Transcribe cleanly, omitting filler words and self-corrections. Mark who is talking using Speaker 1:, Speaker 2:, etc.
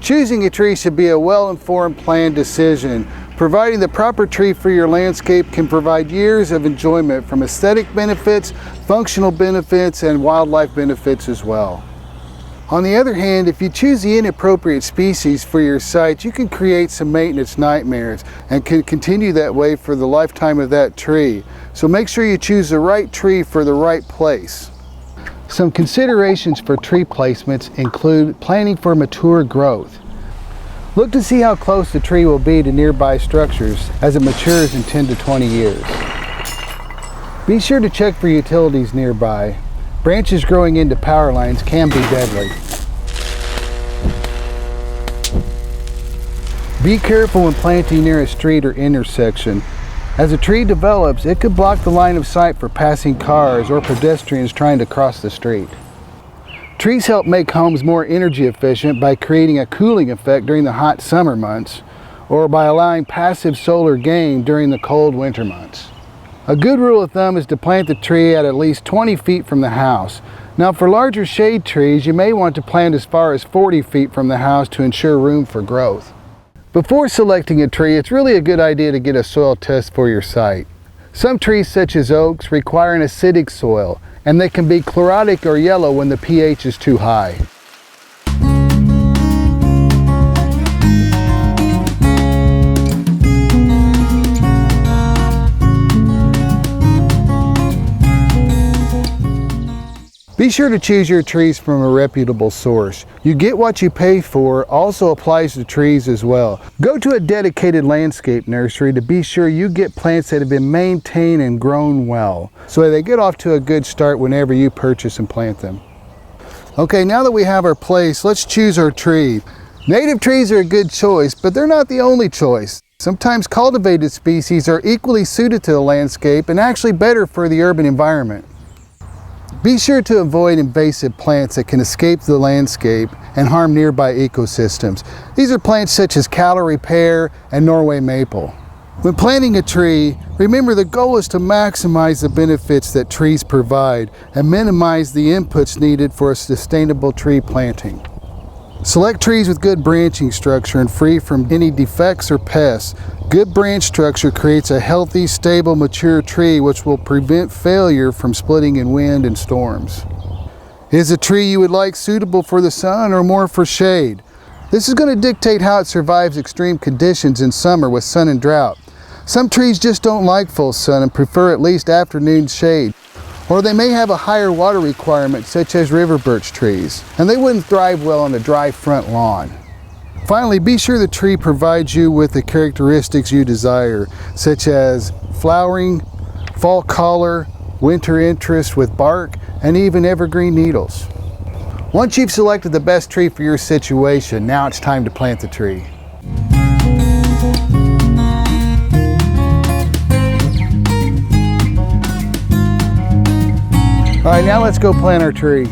Speaker 1: Choosing a tree should be a well-informed, planned decision. Providing the proper tree for your landscape can provide years of enjoyment from aesthetic benefits, functional benefits, and wildlife benefits as well. On the other hand, if you choose the inappropriate species for your site, you can create some maintenance nightmares and can continue that way for the lifetime of that tree. So make sure you choose the right tree for the right place. Some considerations for tree placements include planning for mature growth. Look to see how close the tree will be to nearby structures as it matures in 10 to 20 years. Be sure to check for utilities nearby. Branches growing into power lines can be deadly. Be careful when planting near a street or intersection. As a tree develops, it could block the line of sight for passing cars or pedestrians trying to cross the street. Trees help make homes more energy efficient by creating a cooling effect during the hot summer months, or by allowing passive solar gain during the cold winter months. A good rule of thumb is to plant the tree at least 20 feet from the house. Now for larger shade trees, you may want to plant as far as 40 feet from the house to ensure room for growth. Before selecting a tree, it's really a good idea to get a soil test for your site. Some trees, such as oaks, require an acidic soil, and they can be chlorotic or yellow when the pH is too high. Be sure to choose your trees from a reputable source. You get what you pay for also applies to trees as well. Go to a dedicated landscape nursery to be sure you get plants that have been maintained and grown well, so they get off to a good start whenever you purchase and plant them. Okay, now that we have our place, let's choose our tree. Native trees are a good choice, but they're not the only choice. Sometimes cultivated species are equally suited to the landscape and actually better for the urban environment. Be sure to avoid invasive plants that can escape the landscape and harm nearby ecosystems. These are plants such as Callery pear and Norway maple. When planting a tree, remember the goal is to maximize the benefits that trees provide and minimize the inputs needed for a sustainable tree planting. Select trees with good branching structure and free from any defects or pests. Good branch structure creates a healthy, stable, mature tree which will prevent failure from splitting in wind and storms. Is a tree you would like suitable for the sun or more for shade? This is going to dictate how it survives extreme conditions in summer with sun and drought. Some trees just don't like full sun and prefer at least afternoon shade. Or they may have a higher water requirement such as river birch trees, and they wouldn't thrive well on a dry front lawn. Finally, be sure the tree provides you with the characteristics you desire, such as flowering, fall color, winter interest with bark, and even evergreen needles. Once you've selected the best tree for your situation, now it's time to plant the tree. All right, now let's go plant our tree.